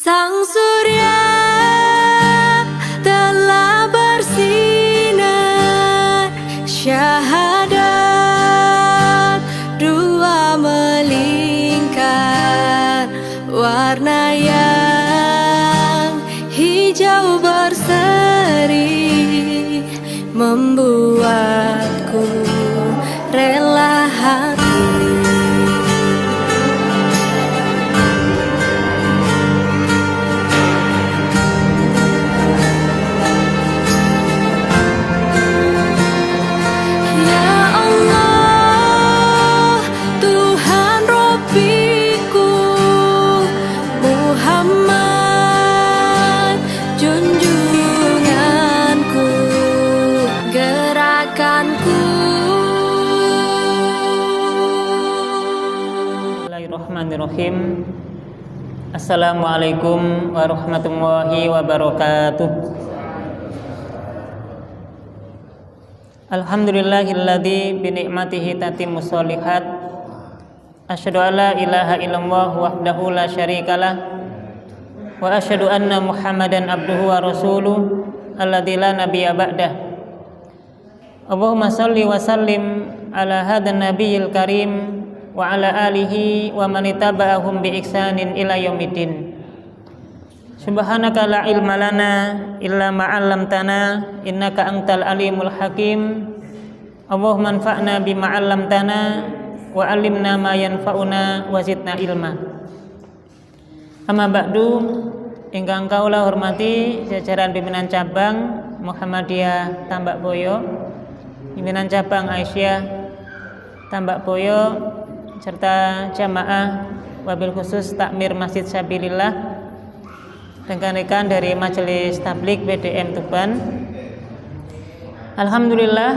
Sang surya telah bersinar, syahadat dua melingkar, warna yang hijau berseri membuatku rela hati. Bismillahirrahmanirrahim. Assalamualaikum warahmatullahi wabarakatuh. Alhamdulillahilladzi bi ni'matihi tatimmus sholihat. Asyhadu an la ilaha illallah wahdahu la syarikalah wa asyhadu anna Muhammadan abduhu wa rasuluh alladzi la nabiyya ba'dah. Allahumma shalli wa sallim ala hadan nabiyil karim wa ala alihi wa man ittaba'ahum bi ihsanin ila yaumiddin. Subhanaka la ilma lana illa ma 'allamtana innaka antal alimul hakim. Allahumma anfa'na bima 'allamtana wa 'allimna ma yanfa'una wa zidna ilma. Amma ba'du, ingkang kaula hormati jajaran pimpinan cabang Muhammadiyah Tambak Boyo, pimpinan cabang Aisyah Tambak Boyo, serta jamaah wabil khusus takmir Masjid Sabilillah, rekan-rekan dari Majelis Tabligh BDM Tuban. Alhamdulillah,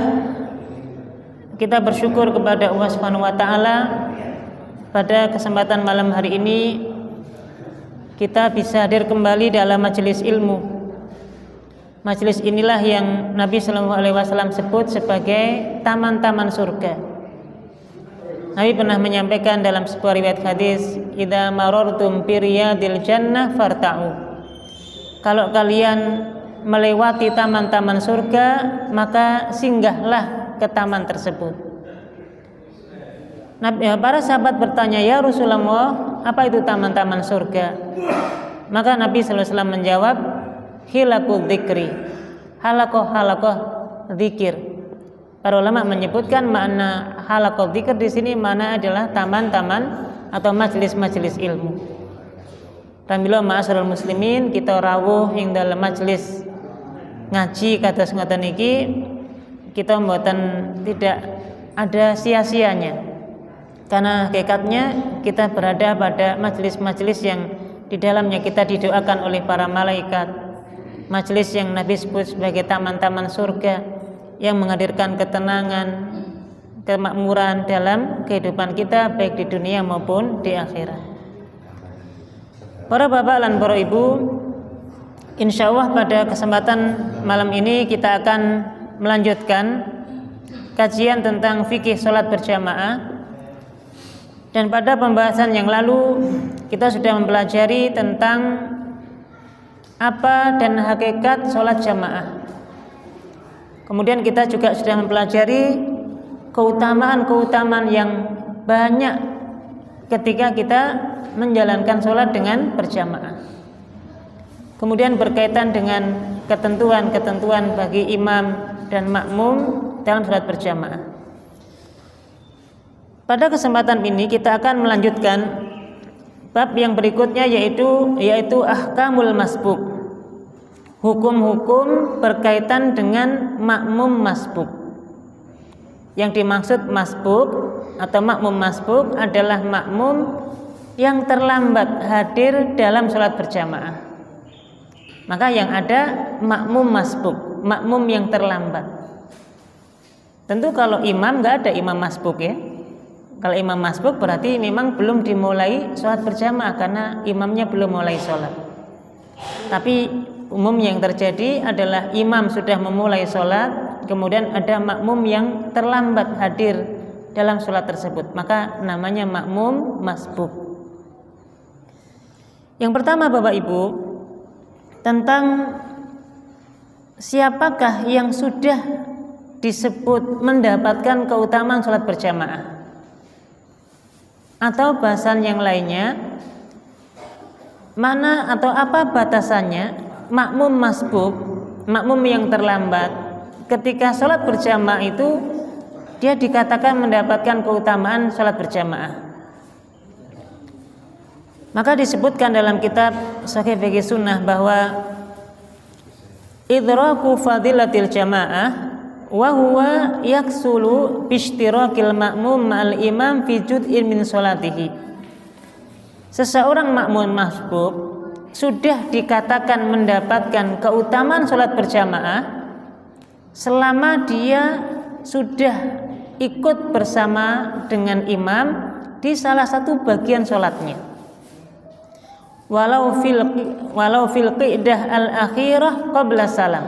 kita bersyukur kepada Allah Subhanahu wa taala pada kesempatan malam hari ini kita bisa hadir kembali dalam majelis ilmu. Majelis inilah yang Nabi sallallahu alaihi wasallam sebut sebagai taman-taman surga. Nabi pernah menyampaikan dalam sebuah riwayat hadis, "Idza marartum bi riyadil jannah farta'u." Kalau kalian melewati taman-taman surga, maka singgahlah ke taman tersebut. Para sahabat bertanya, "Ya Rasulullah, apa itu taman-taman surga?" Maka Nabi sallallahu alaihi wasallam menjawab, "Hilaqul dzikri." Halaqah zikir. Para ulama menyebutkan makna halaqah dzikr di sini mana adalah taman-taman atau majelis-majelis ilmu. Alhamdulillah ma'asyiral muslimin, kita rawuh ing dalam majelis ngaji kados ngoten niki kita mboten tidak ada sia-sianya. Karena hakikatnya kita berada pada majelis-majelis yang di dalamnya kita didoakan oleh para malaikat. Majelis yang Nabi sebut sebagai taman-taman surga, yang menghadirkan ketenangan, kemakmuran dalam kehidupan kita baik di dunia maupun di akhirat. Para bapak dan para ibu, insya Allah pada kesempatan malam ini kita akan melanjutkan kajian tentang fikih sholat berjamaah. Dan pada pembahasan yang lalu kita sudah mempelajari tentang apa dan hakikat sholat jamaah. Kemudian kita juga sudah mempelajari keutamaan-keutamaan yang banyak ketika kita menjalankan sholat dengan berjamaah. Kemudian berkaitan dengan ketentuan-ketentuan bagi imam dan makmum dalam sholat berjamaah. Pada kesempatan ini kita akan melanjutkan bab yang berikutnya yaitu ahkamul masbuk. Hukum-hukum berkaitan dengan makmum masbuk. Yang dimaksud masbuk atau makmum masbuk adalah makmum yang terlambat hadir dalam sholat berjamaah. Maka yang ada makmum masbuk, makmum yang terlambat. Tentu kalau imam nggak ada imam masbuk ya. Kalau imam masbuk berarti memang belum dimulai sholat berjamaah karena imamnya belum mulai sholat. Tapi umum yang terjadi adalah imam sudah memulai sholat, kemudian ada makmum yang terlambat hadir dalam sholat tersebut, maka namanya makmum masbuk. Yang pertama Bapak Ibu, tentang siapakah yang sudah disebut mendapatkan keutamaan sholat berjamaah, atau bahasan yang lainnya, mana atau apa batasannya makmum masbuk, makmum yang terlambat ketika sholat berjamaah itu dia dikatakan mendapatkan keutamaan sholat berjamaah. Maka disebutkan dalam kitab Shahih Fiqh Sunnah bahwa idraku fadilatil jamaah wa huwa yaksulu bishtirakil ma'mum ma'al imam fi juz'in min sholatihi. Seseorang makmum masbuk sudah dikatakan mendapatkan keutamaan sholat berjamaah selama dia sudah ikut bersama dengan imam di salah satu bagian sholatnya, walau fil qidah al-akhirah qabla salam,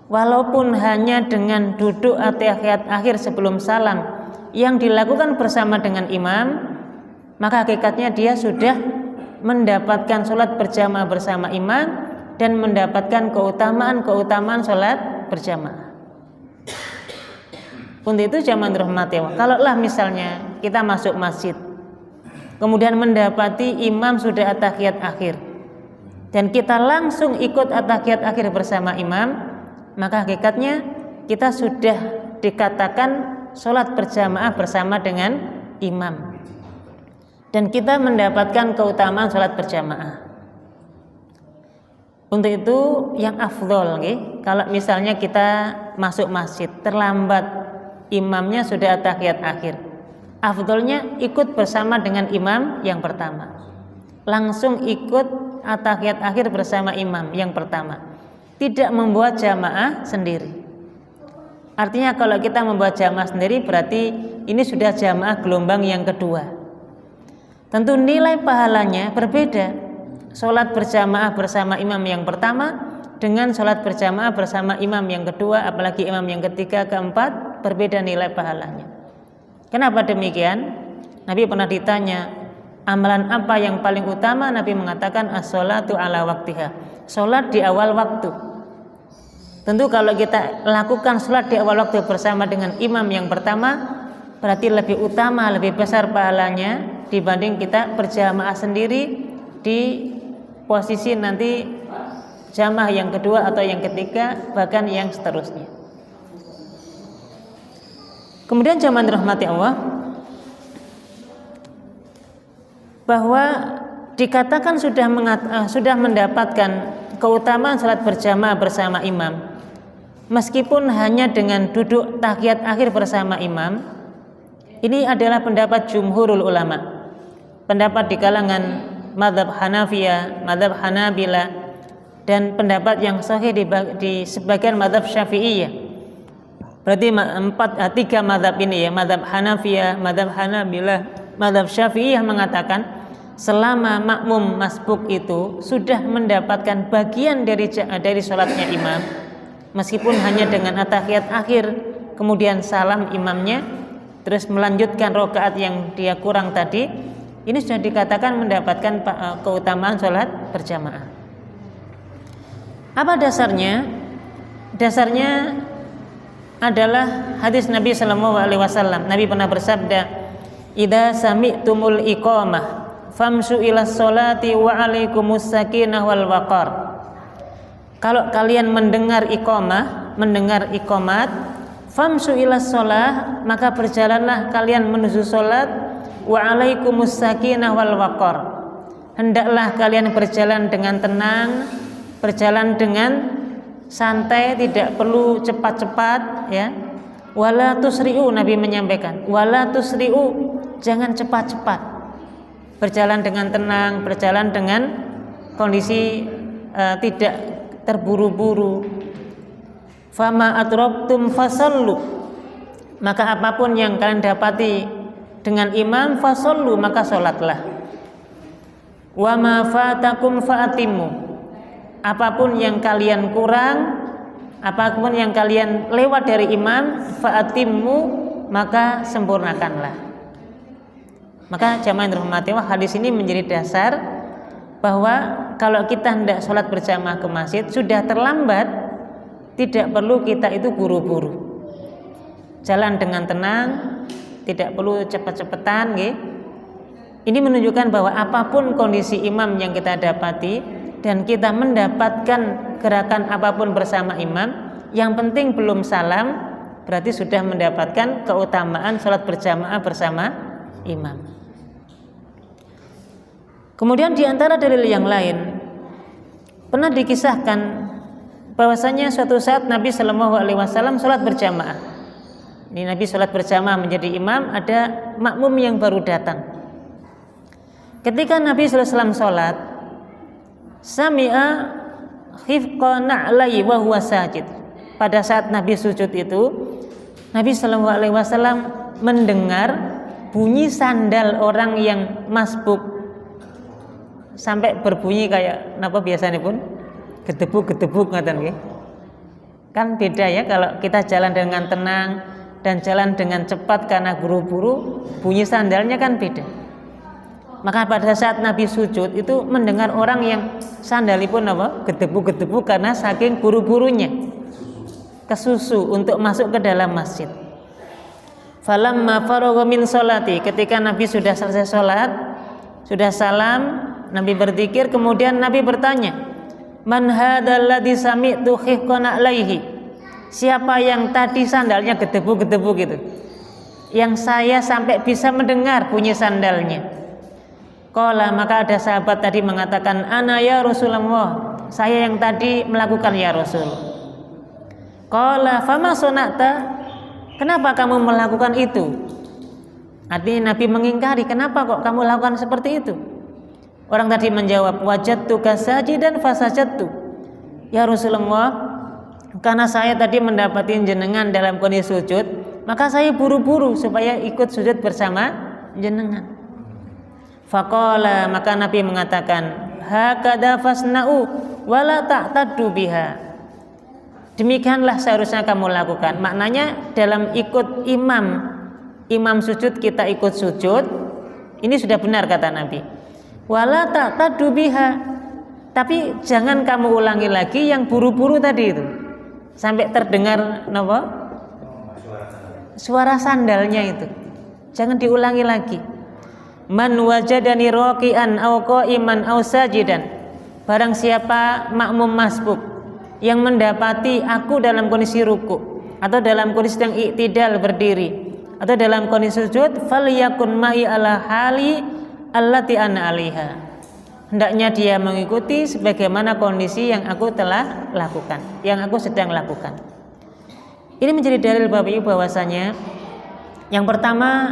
walaupun hanya dengan duduk at-tahiyat akhir sebelum salam yang dilakukan bersama dengan imam, maka hakikatnya dia sudah mendapatkan sholat berjamaah bersama imam dan mendapatkan keutamaan sholat berjamaah. Untuk itu zaman rahmati Allah, kalaulah misalnya kita masuk masjid kemudian mendapati imam sudah at-tahiyat akhir dan kita langsung ikut at-tahiyat akhir bersama imam, maka hakikatnya kita sudah dikatakan sholat berjamaah bersama dengan imam dan kita mendapatkan keutamaan sholat berjamaah. Untuk itu yang afdol, kalau misalnya kita masuk masjid terlambat, imamnya sudah at-tahiyat akhir, afdolnya ikut bersama dengan imam yang pertama, langsung ikut at-tahiyat akhir bersama imam yang pertama, tidak membuat jamaah sendiri. Artinya kalau kita membuat jamaah sendiri berarti ini sudah jamaah gelombang yang kedua. Tentu nilai pahalanya berbeda. Sholat berjamaah bersama imam yang pertama dengan sholat berjamaah bersama imam yang kedua, apalagi imam yang ketiga, keempat, berbeda nilai pahalanya. Kenapa demikian? Nabi pernah ditanya, amalan apa yang paling utama? Nabi mengatakan as-sholatu ala waktiha, sholat di awal waktu. Tentu kalau kita lakukan sholat di awal waktu bersama dengan imam yang pertama, berarti lebih utama, lebih besar pahalanya dibanding kita berjamaah sendiri di posisi nanti jamaah yang kedua atau yang ketiga, bahkan yang seterusnya. Kemudian jamaah rahmati Allah, bahwa dikatakan sudah mendapatkan keutamaan salat berjamaah bersama imam meskipun hanya dengan duduk tahiyat akhir bersama imam. Ini adalah pendapat jumhurul ulama, pendapat di kalangan mazhab Hanafiyah, mazhab Hanabila, dan pendapat yang sahih di sebagian mazhab Syafi'iyah. Berarti tiga mazhab ini ya, mazhab Hanafiyah, mazhab Hanabila, mazhab Syafi'iyah mengatakan selama makmum masbuk itu sudah mendapatkan bagian dari sholatnya imam, meskipun hanya dengan at-tahiyat akhir kemudian salam imamnya, terus melanjutkan rakaat yang dia kurang tadi, ini sudah dikatakan mendapatkan keutamaan sholat berjamaah. Apa dasarnya? Dasarnya adalah hadis Nabi SAW. Nabi pernah bersabda, "Idza sami'tumul iqamah famshu ilas sholati wa alaikumus sakinah wal waqar." Kalau kalian mendengar iqamah, mendengar iqamat, famshu ilas sholah, maka berjalanlah kalian menuju sholat, wa alaikumus sakinah wal waqar, hendaklah kalian berjalan dengan tenang, berjalan dengan santai, tidak perlu cepat-cepat ya. Wala tusri'u, Nabi menyampaikan, wala tusri'u, jangan cepat-cepat, berjalan dengan tenang, berjalan dengan kondisi tidak terburu-buru. Fama adraktum fasallu, maka apapun yang kalian dapati dengan imam fasallu, maka sholatlah. Wa ma fatakum fa'atimu, apapun yang kalian kurang, apapun yang kalian lewat dari imam, fa'atimu, maka sempurnakanlah. Maka jamaah yang dirahmati Allah, hadis ini menjadi dasar bahwa kalau kita hendak sholat berjamaah ke masjid sudah terlambat, tidak perlu kita itu buru-buru, jalan dengan tenang, tidak perlu cepet-cepetan, nggih. Ini menunjukkan bahwa apapun kondisi imam yang kita dapati dan kita mendapatkan gerakan apapun bersama imam, yang penting belum salam, berarti sudah mendapatkan keutamaan sholat berjamaah bersama imam. Kemudian di antara dalil yang lain, pernah dikisahkan bahwasanya suatu saat Nabi SAW sholat berjamaah. Ini Nabi sholat berjamaah menjadi imam, ada makmum yang baru datang. Ketika Nabi SAW sholat, sami'a khifqa na'lai wa huwa sajid. Pada saat Nabi sujud itu, Nabi SAW mendengar bunyi sandal orang yang masbuk, sampai berbunyi kayak napa biasanya pun gedebuk-gedebuk ngaten nggih. Kan beda ya kalau kita jalan dengan tenang dan jalan dengan cepat karena buru-buru, bunyi sandalnya kan beda. Maka pada saat Nabi sujud itu mendengar orang yang sandalipun apa? Gedebuk-gedebuk karena saking buru-burunya kesusu untuk masuk ke dalam masjid. Falamma faragha min sholati, ketika Nabi sudah selesai sholat, sudah salam, Nabi berzikir, kemudian Nabi bertanya, man hadzal ladzi sami'tu khifqana alaihi, siapa yang tadi sandalnya gedebuk-gedebuk gitu, yang saya sampai bisa mendengar bunyi sandalnya. Qala, maka ada sahabat tadi mengatakan, ana ya Rasulullah, saya yang tadi melakukan ya Rasul. Qala fama sonata, kenapa kamu melakukan itu? Artinya Nabi mengingkari, kenapa kok kamu lakukan seperti itu? Orang tadi menjawab, wajadtuka sajidan fasajadtu, ya Rasulullah, karena saya tadi mendapati jenengan dalam kondisi sujud, maka saya buru-buru supaya ikut sujud bersama jenengan. Faqala, maka Nabi mengatakan, hakadha fasna'u wala ta'taddu biha, demikianlah seharusnya kamu lakukan. Maknanya dalam ikut imam sujud kita ikut sujud, ini sudah benar kata Nabi. Wala ta'taddu biha, tapi jangan kamu ulangi lagi yang buru-buru tadi itu sampai terdengar napa? Suara sandalnya itu. Jangan diulangi lagi. Man wajadani raqi'an aw qa'iman aw sajidan, barang siapa makmum masbuk yang mendapati aku dalam kondisi ruku atau dalam kondisi yang i'tidal berdiri atau dalam kondisi sujud, falyakun ma'i ala hali allati ana 'alaiha, hendaknya dia mengikuti sebagaimana kondisi yang aku telah lakukan, yang aku sedang lakukan. Ini menjadi dalil Bapak Ibu bahwasanya yang pertama,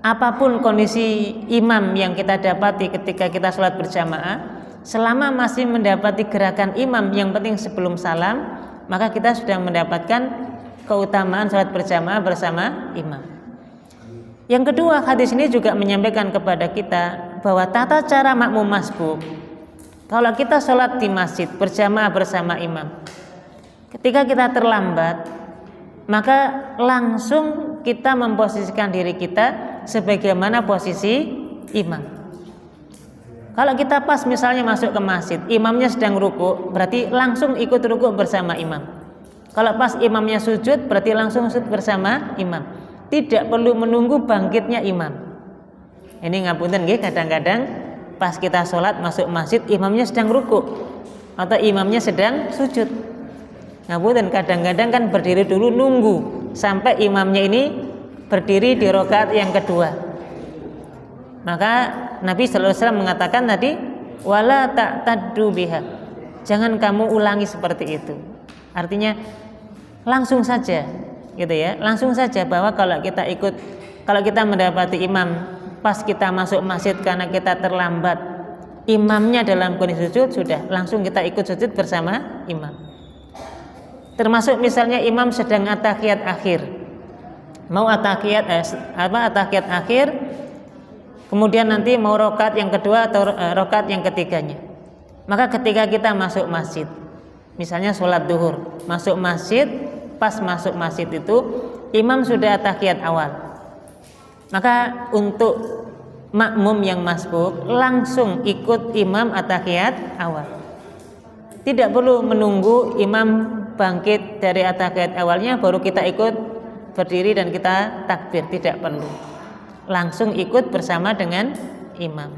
apapun kondisi imam yang kita dapati ketika kita sholat berjamaah, selama masih mendapati gerakan imam yang penting sebelum salam, maka kita sudah mendapatkan keutamaan sholat berjamaah bersama imam. Yang kedua, hadis ini juga menyampaikan kepada kita bahwa tata cara makmum masbuk, kalau kita sholat di masjid berjamaah bersama imam, ketika kita terlambat, maka langsung kita memposisikan diri kita sebagaimana posisi imam. Kalau kita pas misalnya masuk ke masjid, imamnya sedang ruku, berarti langsung ikut ruku bersama imam. Kalau pas imamnya sujud, berarti langsung sujud bersama imam. Tidak perlu menunggu bangkitnya imam. Ini ngapunten nggih, kadang-kadang pas kita sholat masuk masjid, imamnya sedang ruku atau imamnya sedang sujud. Ngapunten, kadang-kadang kan berdiri dulu nunggu sampai imamnya ini berdiri di rakaat yang kedua. Maka Nabi sallallahu alaihi wasallam mengatakan tadi, wala ta'taddu biha, jangan kamu ulangi seperti itu. Artinya langsung saja, gitu ya. Langsung saja bahwa kalau kita mendapati imam pas kita masuk masjid karena kita terlambat, imamnya dalam kondisi sujud, sudah langsung kita ikut sujud bersama imam. Termasuk misalnya imam sedang at-tahiyat akhir, mau at-tahiyat akhir, kemudian nanti mau rakaat yang kedua atau rakaat yang ketiganya. Maka ketika kita masuk masjid, misalnya sholat duhur, masuk masjid, pas masuk masjid itu imam sudah at-tahiyat awal. Maka untuk makmum yang masbuk langsung ikut imam at-tahiyat awal. Tidak perlu menunggu imam bangkit dari at-tahiyat awalnya baru kita ikut berdiri dan kita takbir, tidak perlu. Langsung ikut bersama dengan imam.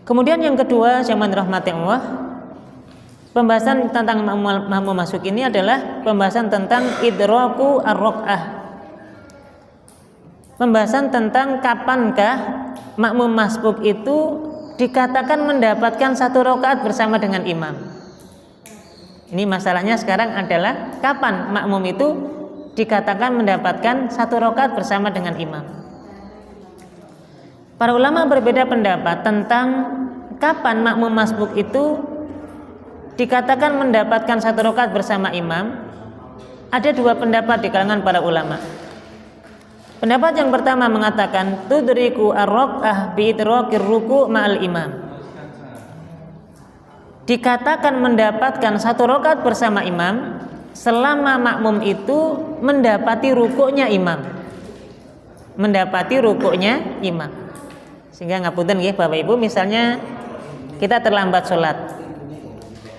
Kemudian yang kedua, zaman rahmati Allah, pembahasan tentang makmum masuk ini adalah pembahasan tentang idraku ar-raq'ah. Pembahasan tentang kapankah makmum masbuk itu dikatakan mendapatkan satu rakaat bersama dengan imam. Ini masalahnya sekarang adalah kapan makmum itu dikatakan mendapatkan satu rakaat bersama dengan imam. Para ulama berbeda pendapat tentang kapan makmum masbuk itu dikatakan mendapatkan satu rakaat bersama imam. Ada dua pendapat di kalangan para ulama. Pendapat yang pertama mengatakan tudriku ar-raq'ah bi idrakir ruku' ma'al imam. Dikatakan mendapatkan satu rakaat bersama imam selama makmum itu mendapati rukuknya imam. Mendapati rukuknya imam. Sehingga ngapunten nggih Bapak Ibu, misalnya kita terlambat sholat,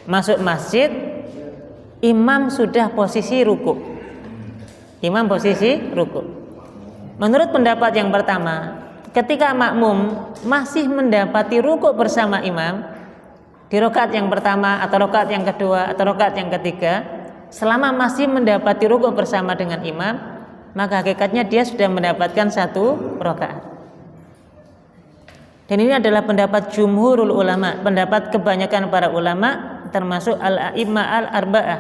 masuk masjid, imam sudah posisi ruku. Imam posisi ruku. Menurut pendapat yang pertama, ketika makmum masih mendapati ruku bersama imam di rakaat yang pertama atau rakaat yang kedua atau rakaat yang ketiga, selama masih mendapati ruku bersama dengan imam, maka hakikatnya dia sudah mendapatkan satu rakaat. Dan ini adalah pendapat jumhurul ulama, pendapat kebanyakan para ulama, termasuk al-a'immah al-arba'ah,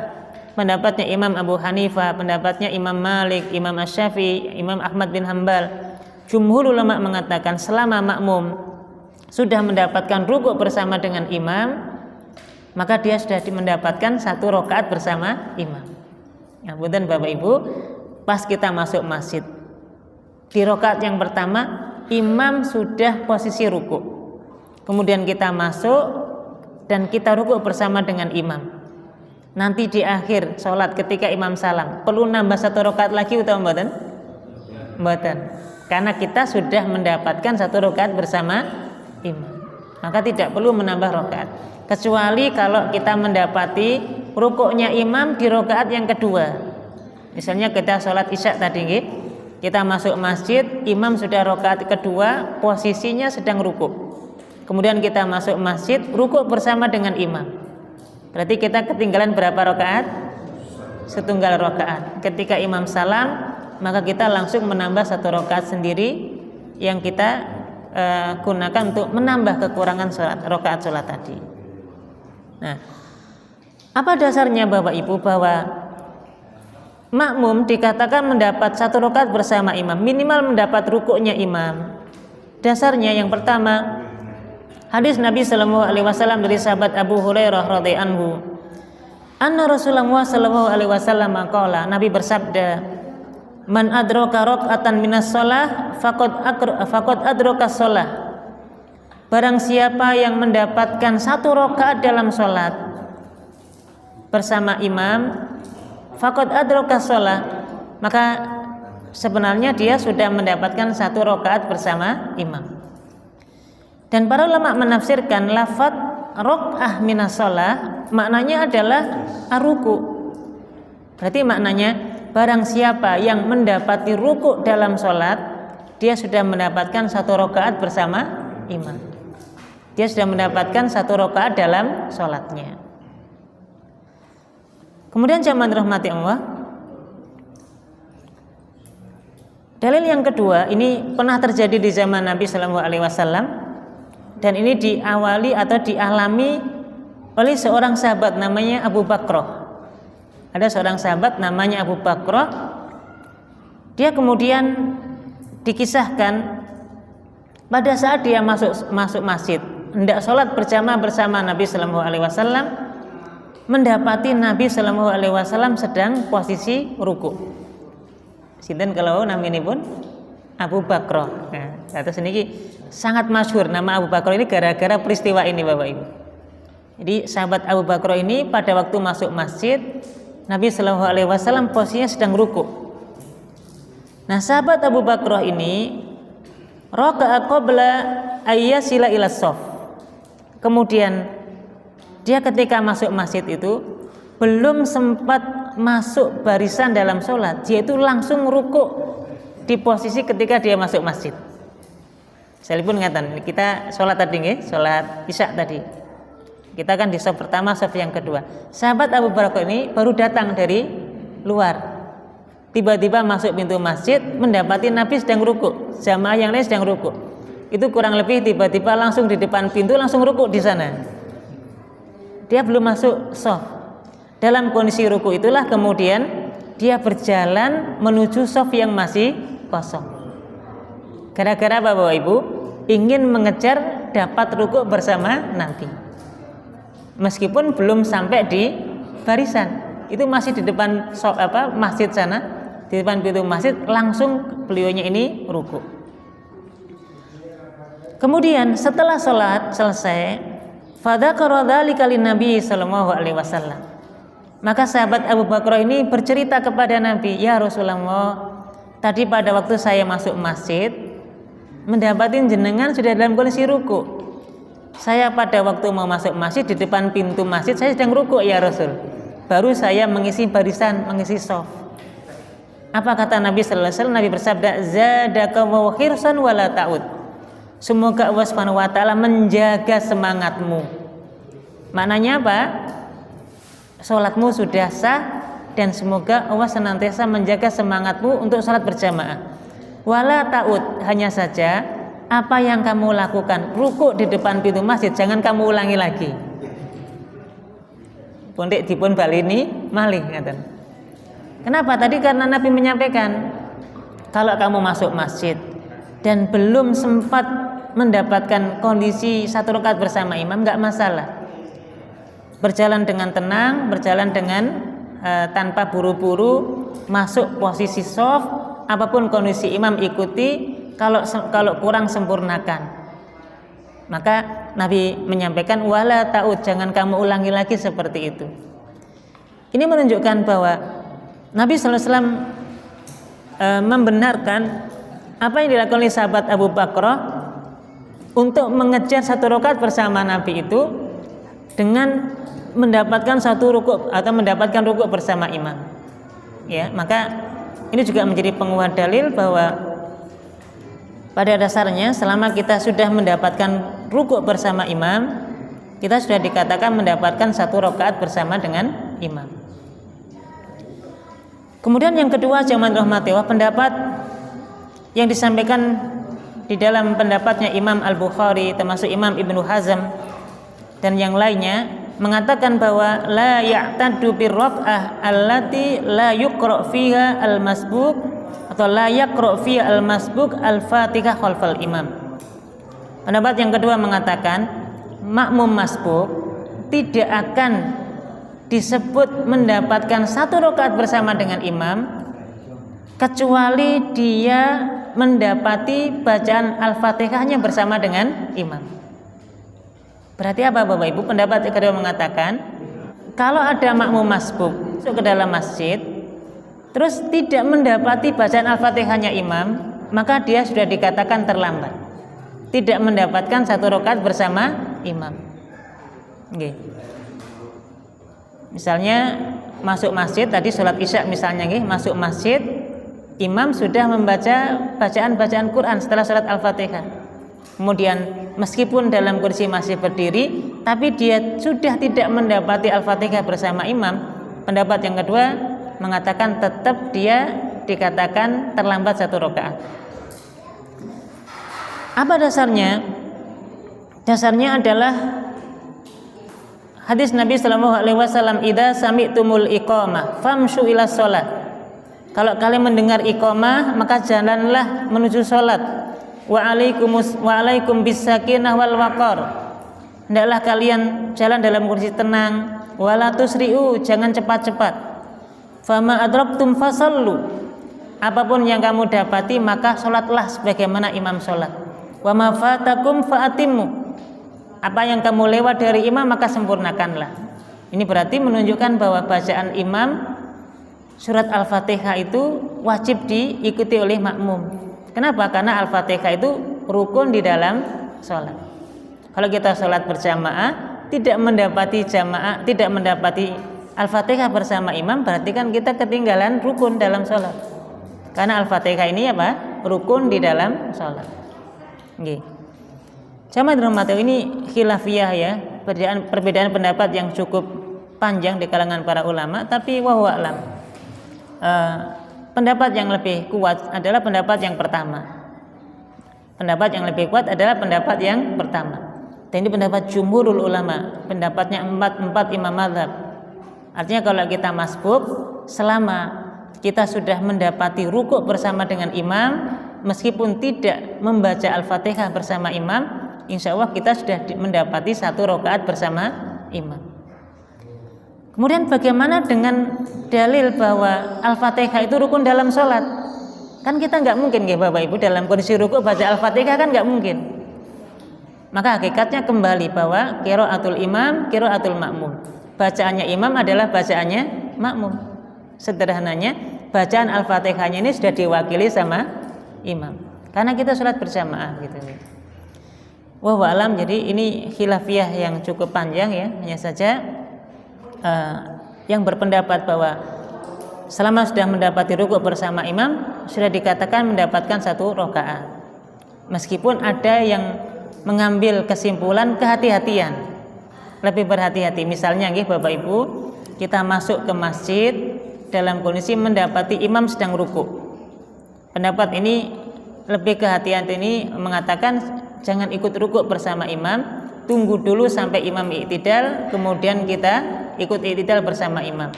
pendapatnya Imam Abu Hanifah, pendapatnya Imam Malik, Imam Asy-Syafi'i, Imam Ahmad bin Hanbal. Jumhur ulama mengatakan selama makmum sudah mendapatkan rukuk bersama dengan imam, maka dia sudah mendapatkan satu rakaat bersama imam. Ngapunten Bapak Ibu, pas kita masuk masjid di rakaat yang pertama imam sudah posisi ruku. Kemudian kita masuk dan kita ruku bersama dengan imam. Nanti di akhir sholat ketika imam salam perlu nambah satu rakaat lagi utawa mboten? Mboten. Karena kita sudah mendapatkan satu rakaat bersama imam. Maka tidak perlu menambah rakaat. Kecuali kalau kita mendapati rukuknya imam di rakaat yang kedua. Misalnya kita sholat isya tadi nggih. Kita masuk masjid, imam sudah rakaat kedua, posisinya sedang rukuk. Kemudian kita masuk masjid, rukuk bersama dengan imam. Berarti kita ketinggalan berapa rakaat? Setunggal rakaat. Ketika imam salam, maka kita langsung menambah satu rakaat sendiri yang kita gunakan untuk menambah kekurangan rakaat sholat tadi. Nah, apa dasarnya Bapak Ibu bahwa makmum dikatakan mendapat satu rakaat bersama imam, minimal mendapat rukuknya imam? Dasarnya yang pertama, hadis Nabi sallallahu alaihi wasallam dari sahabat Abu Hurairah radhiyallahu anhu. Anna Rasulullah sallallahu alaihi wasallam qala, Nabi bersabda, "Man adraka raq'atan minas shalah faqad adraka shalah." Barang siapa yang mendapatkan satu rakaat dalam salat bersama imam, faqad adraka shalah, maka sebenarnya dia sudah mendapatkan satu rakaat bersama imam. Dan para ulama menafsirkan lafaz raq'ah minas shalah maknanya adalah ar-ruku. Berarti maknanya barang siapa yang mendapati ruku dalam sholat, dia sudah mendapatkan satu rakaat bersama imam. Dia sudah mendapatkan satu rakaat dalam sholatnya. Kemudian jamaah rahmati Allah, dalil yang kedua ini pernah terjadi di zaman Nabi Sallallahu Alaihi Wasallam, dan ini diawali atau dialami oleh seorang sahabat namanya Abu Bakrah. Ada seorang sahabat namanya Abu Bakrah. Dia kemudian dikisahkan pada saat dia masuk masjid, hendak sholat berjamaah bersama Nabi Sallallahu Alaihi Wasallam, mendapati Nabi Sallallahu Alaihi Wasallam sedang posisi ruku. Sinten kalau naminipun Abu Bakrah. Nah, terus ini sangat masyhur nama Abu Bakrah ini gara-gara peristiwa ini Bapak Ibu. Jadi sahabat Abu Bakrah ini pada waktu masuk masjid, Nabi Sallallahu Alaihi Wasallam posisinya sedang ruku. Nah, sahabat Abu Bakrah ini raka'a qabla ayyasila ila shaf. Kemudian dia ketika masuk masjid itu belum sempat masuk barisan dalam sholat, dia itu langsung rukuk di posisi ketika dia masuk masjid. Saya pun ngatakan, kita sholat tadi nggih, sholat isya tadi. Kita kan di shaf pertama, shaf yang kedua. Sahabat Abu Bakar ini baru datang dari luar. Tiba-tiba masuk pintu masjid, mendapati Nabi sedang rukuk, jamaah yang lain sedang rukuk. Itu kurang lebih tiba-tiba langsung di depan pintu langsung rukuk di sana. Dia belum masuk shaf. Dalam kondisi rukuk itulah kemudian dia berjalan menuju shaf yang masih kosong. Gara-gara Bapak Ibu ingin mengejar dapat rukuk bersama Nabi. Meskipun belum sampai di barisan, itu masih di depan masjid sana, di depan pintu masjid langsung beliaunya ini rukuk. Kemudian setelah sholat selesai, fadzakara dzalika Nabi sallallahu alaihi wasallam. Maka sahabat Abu Bakar ini bercerita kepada Nabi, ya Rasulullah, tadi pada waktu saya masuk masjid mendapati jenengan sudah dalam kondisi rukuk. Saya pada waktu mau masuk masjid di depan pintu masjid saya sedang rukuk ya Rasul. Baru saya mengisi barisan, mengisi shaf. Apa kata Nabi sallallahu alaihi wasallam? Nabi bersabda, zadaka wa khirsan wala ta'ud. Semoga Allah Subhanahu wa taala menjaga semangatmu. Maknanya apa? Salatmu sudah sah dan semoga Allah senantiasa menjaga semangatmu untuk salat berjamaah. Wala ta'ud, hanya saja apa yang kamu lakukan rukuk di depan pintu masjid jangan kamu ulangi lagi. Pundek dipun balini malih ngaten. Kenapa? Tadi karena Nabi menyampaikan kalau kamu masuk masjid dan belum sempat mendapatkan kondisi satu rakaat bersama imam enggak masalah. Berjalan dengan tenang, berjalan dengan tanpa buru-buru masuk posisi shaf, apapun kondisi imam ikuti. Kalau kurang sempurnakan. Maka Nabi menyampaikan wala ta'ud, jangan kamu ulangi lagi seperti itu. Ini menunjukkan bahwa Nabi sallallahu alaihi wasallam membenarkan apa yang dilakukan oleh sahabat Abu Bakar untuk mengejar satu rakaat bersama Nabi itu dengan mendapatkan satu rukuk atau mendapatkan rukuk bersama imam. Ya, maka ini juga menjadi penguat dalil bahwa pada dasarnya selama kita sudah mendapatkan rukuk bersama imam, kita sudah dikatakan mendapatkan satu rakaat bersama dengan imam. Kemudian yang kedua, jamaah rahmati Allah, pendapat yang disampaikan di dalam pendapatnya Imam Al-Bukhari termasuk Imam Ibnu Hazm dan yang lainnya mengatakan bahwa la ya'taddu birraf'ah allati la yuqra fiha al-masbuq atau la yaqra fi al-masbuq al-Fatihah khalfal imam. Pendapat yang kedua mengatakan makmum masbuk tidak akan disebut mendapatkan satu rakaat bersama dengan imam kecuali dia mendapati bacaan Al-Fatihahnya bersama dengan imam. Berarti apa Bapak Ibu? Pendapat yang kedua mengatakan kalau ada makmum masbuk masuk ke dalam masjid terus tidak mendapati bacaan Al-Fatihahnya imam, maka dia sudah dikatakan terlambat. Tidak mendapatkan satu rakaat bersama imam. Oke. Misalnya masuk masjid tadi sholat isya misalnya masuk masjid, imam sudah membaca bacaan Quran setelah sholat Al-Fatihah. Kemudian meskipun dalam kursi masih berdiri, tapi dia sudah tidak mendapati Al-Fatihah bersama imam. Pendapat yang kedua mengatakan tetap dia dikatakan terlambat satu rakaat. Apa dasarnya? Dasarnya adalah hadis Nabi sallallahu alaihi wasallam, "Idza sami'tumul iqamah famshu ila shalah." Kalau kalian mendengar iqamah, maka jalanlah menuju salat. Wa alaikum bisakinah wal waqar. Hendaklah kalian jalan dalam kondisi tenang, wala tusri'u, jangan cepat-cepat. Fama adraktum fasallu. Apapun yang kamu dapati maka sholatlah sebagaimana imam sholat. Wa ma fatakum fa'atimmu. Apa yang kamu lewat dari imam maka sempurnakanlah. Ini berarti menunjukkan bahwa bacaan imam surat Al-Fatihah itu wajib diikuti oleh makmum. Kenapa? Karena Al-Fatihah itu rukun di dalam sholat. Kalau kita sholat berjamaah tidak mendapati Al-Fatihah bersama imam, berarti kan kita ketinggalan rukun dalam sholat. Karena Al-Fatihah ini apa? Rukun di dalam sholat. Nggih. Jamaah dirahmati, ini khilafiyah ya, perbedaan pendapat yang cukup panjang di kalangan para ulama, tapi wallahu a'lam. Pendapat yang lebih kuat adalah pendapat yang pertama. Pendapat yang lebih kuat adalah pendapat yang pertama. Dan ini pendapat jumhurul ulama, pendapatnya empat imam mazhab. Artinya kalau kita masbuk, selama kita sudah mendapati rukuk bersama dengan imam, meskipun tidak membaca Al-Fatihah bersama imam, insya Allah kita sudah mendapati 1 rakaat bersama imam. Kemudian bagaimana dengan dalil bahwa Al-Fatihah itu rukun dalam sholat? Kan kita nggak mungkin ya Bapak Ibu dalam kondisi rukuk baca Al-Fatihah, kan nggak mungkin. Maka hakikatnya kembali bahwa qiraatul imam, qiraatul makmum. Bacaannya imam adalah bacaannya makmum. Sederhananya bacaan Al-Fatihahnya ini sudah diwakili sama imam. Karena kita sholat berjamaah gitu. Wallahu a'lam. Jadi ini khilafiyah yang cukup panjang ya. Hanya saja yang berpendapat bahwa selama sudah mendapati rukuk bersama imam, sudah dikatakan mendapatkan 1 rakaat. Meskipun ada yang mengambil kesimpulan kehati-hatian, lebih berhati-hati. Misalnya nggih Bapak Ibu, kita masuk ke masjid dalam kondisi mendapati imam sedang rukuk. Pendapat ini lebih kehati-hati, ini mengatakan jangan ikut rukuk bersama imam, tunggu dulu sampai imam i'tidal, kemudian kita ikut i'tidal bersama imam.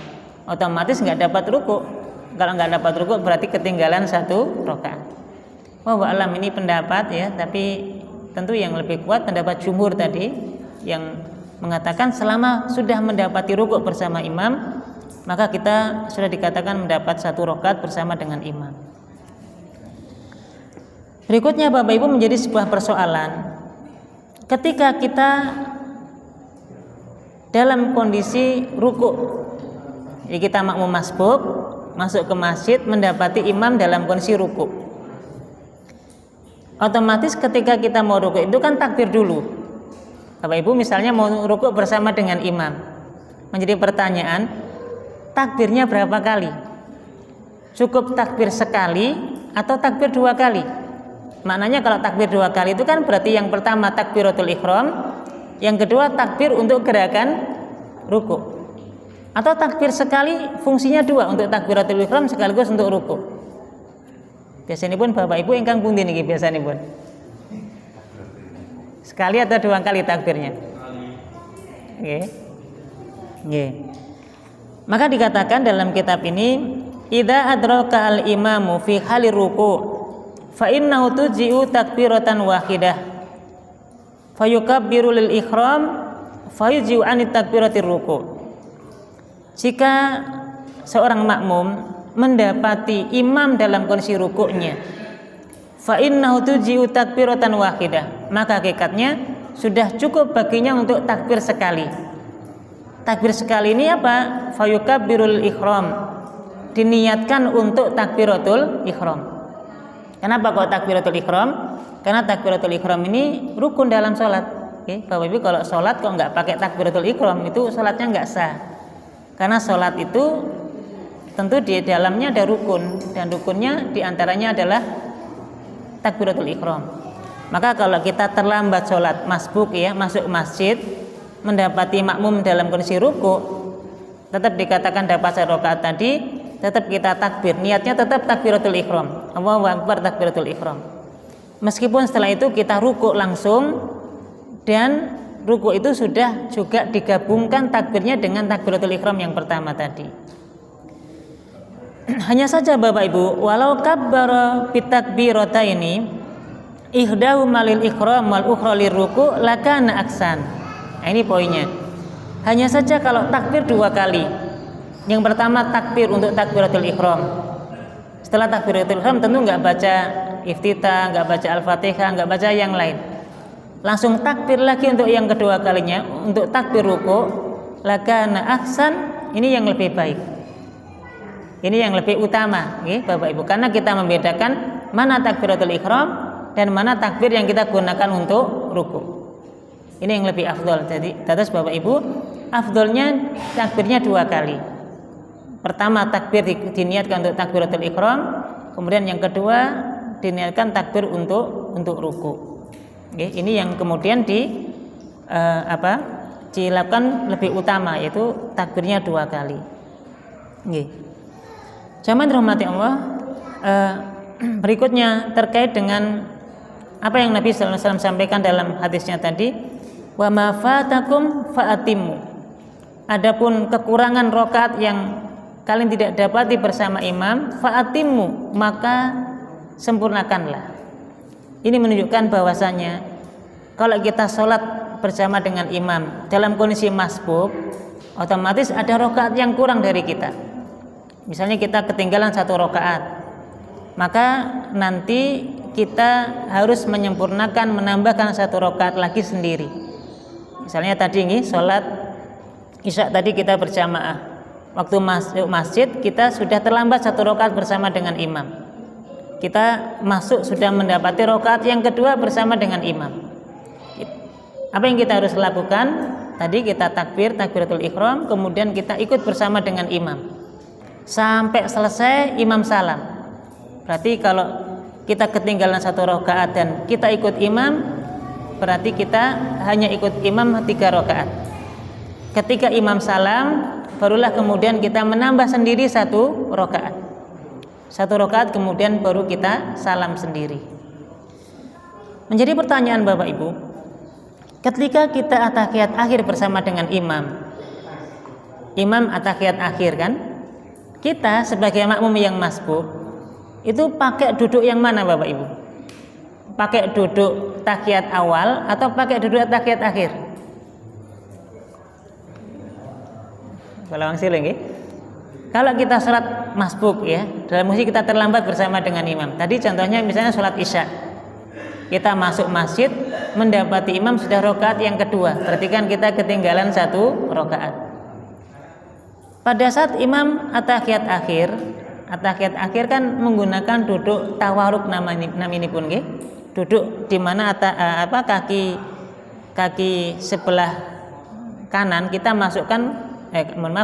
Otomatis nggak dapat rukuk. Kalau nggak dapat rukuk berarti ketinggalan 1 rakaat. Wallahu a'lam, ini pendapat ya, tapi tentu yang lebih kuat pendapat jumhur tadi yang mengatakan selama sudah mendapati rukuk bersama imam, maka kita sudah dikatakan mendapat 1 rakaat bersama dengan imam. Berikutnya Bapak Ibu menjadi sebuah persoalan. Ketika kita dalam kondisi rukuk, jadi kita makmum masbuk, masuk ke masjid mendapati imam dalam kondisi rukuk. Otomatis ketika kita mau rukuk itu kan takbir dulu. Bapak Ibu misalnya mau rukuk bersama dengan imam. Menjadi pertanyaan, takbirnya berapa kali? Cukup takbir sekali atau takbir 2 kali? Maknanya kalau takbir 2 kali itu kan berarti yang pertama takbiratul ihram, yang kedua takbir untuk gerakan rukuk. Atau takbir sekali fungsinya 2, untuk takbiratul ihram sekaligus untuk rukuk. Biasanya pun Bapak Ibu ingkang pundi niki biasanya pun? Sekali atau 2 kali takbirnya? Nggih. Nggih. Maka dikatakan dalam kitab ini, idza adraka al-imamu fi halir ruku' fa innahu tuji'u takbiratan wahidah. Fayukabbiru lil ihram fayuji'u anit takbiratir ruku'. Jika seorang makmum mendapati imam dalam kondisi rukuknya, fa innahu tuji'u takbiratan wahidah, maka hakikatnya sudah cukup baginya untuk takbir sekali. Takbir sekali ini apa? Fayukabbirul ihram, diniatkan untuk takbiratul ihram. Kenapa kok takbiratul ihram? Karena takbiratul ihram ini rukun dalam sholat. Oke, Bapak Ibu kalau sholat kok nggak pakai takbiratul ihram, itu sholatnya nggak sah. Karena sholat itu tentu di dalamnya ada rukun, dan rukunnya diantaranya adalah takbiratul ihram. Maka kalau kita terlambat sholat masbuk ya, masuk masjid mendapati makmum dalam kondisi ruku, tetap dikatakan dapat 1 rakaat tadi, tetap kita takbir, niatnya tetap takbiratul ihram, Allahu akbar takbiratul ihram. Meskipun setelah itu kita ruku langsung, dan ruku itu sudah juga digabungkan takbirnya dengan takbiratul ihram yang pertama tadi. Hanya saja Bapak Ibu, walau kabbara bitakbirataini ihdahu malil ihram wal ukhra lirruku lakana aksan. Nah, ini poinnya. Hanya saja kalau takbir 2 kali. Yang pertama takbir untuk takbiratul ihram. Setelah takbiratul ihram tentu nggak baca iftitah, nggak baca al-fatihah, nggak baca yang lain. Langsung takbir lagi untuk yang kedua kalinya, untuk takbir ruku, lakana ahsan, ini yang lebih baik. Ini yang lebih utama, Bapak Ibu, karena kita membedakan mana takbiratul ihram, dan mana takbir yang kita gunakan untuk ruku. Ini yang lebih afdol. Jadi atas Bapak Ibu, afdolnya takbirnya 2 kali. Pertama takbir diniatkan untuk takbiratul ihram, kemudian yang kedua diniatkan takbir untuk ruku. Ini yang kemudian dilakukan lebih utama, yaitu takbirnya 2 kali. Jamaah dirahmati Allah, berikutnya terkait dengan apa yang Nabi sallallahu alaihi wasallam sampaikan dalam hadisnya tadi, wa ma fatakum fa'atimmu. Adapun kekurangan rakaat yang kalian tidak dapati bersama imam, fa'atimmu, maka sempurnakanlah. Ini menunjukkan bahwasanya kalau kita sholat bersama dengan imam dalam kondisi masbuk, otomatis ada rakaat yang kurang dari kita. Misalnya kita ketinggalan 1 rakaat, maka nanti kita harus menyempurnakan, menambahkan 1 rakaat lagi sendiri. Misalnya tadi ini sholat isya tadi kita berjamaah, waktu masuk masjid kita sudah terlambat 1 rakaat bersama dengan imam. Kita masuk sudah mendapati rakaat yang kedua bersama dengan imam. Apa yang kita harus lakukan? Tadi kita takbiratul ihram, kemudian kita ikut bersama dengan imam sampai selesai imam salam. Berarti kalau kita ketinggalan 1 rakaat dan kita ikut imam, berarti kita hanya ikut imam 3 rakaat. Ketika imam salam, barulah kemudian kita menambah sendiri 1 rakaat. 1 rakaat kemudian baru kita salam sendiri. Menjadi pertanyaan Bapak Ibu, ketika kita at-tahiyat akhir bersama dengan imam at-tahiyat akhir kan, kita sebagai makmum yang masbuk itu pakai duduk yang mana Bapak Ibu? Pakai duduk tahiyat awal atau pakai duduk tahiyat akhir? Kalau kita sholat masbuk ya, dalam posisi kita terlambat bersama dengan imam. Tadi contohnya misalnya sholat isya, kita masuk masjid mendapati imam sudah rakaat yang kedua, berarti kan kita ketinggalan 1 rakaat. Pada saat imam at-tahiyat akhir kan menggunakan duduk tawaruk namanya pun nggih. Duduk di mana kaki sebelah kanan kita masukkan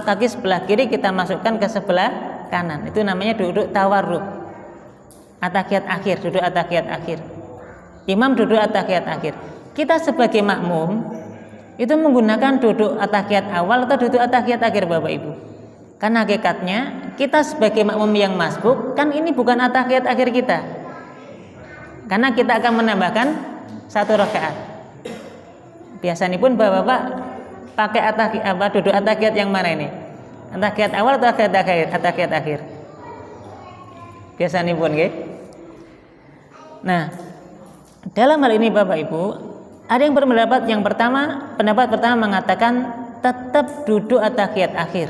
kaki sebelah kiri kita masukkan ke sebelah kanan. Itu namanya duduk tawaruk. At-tahiyat akhir, duduk at-tahiyat akhir. Imam duduk at-tahiyat akhir. Kita sebagai makmum itu menggunakan duduk at-tahiyat awal atau duduk at-tahiyat akhir Bapak Ibu? Karena hakikatnya kita sebagai makmum yang masbuk kan ini bukan at-tahiyat akhir kita, karena kita akan menambahkan 1 rakaat. Biasanya pun bapak-bapak pakai duduk at-tahiyat yang mana ini? At-tahiyat awal atau at-tahiyat akhir? Biasanya pun nggih. Nah, dalam hal ini Bapak Ibu, ada yang berpendapat pendapat pertama mengatakan tetap duduk at-tahiyat akhir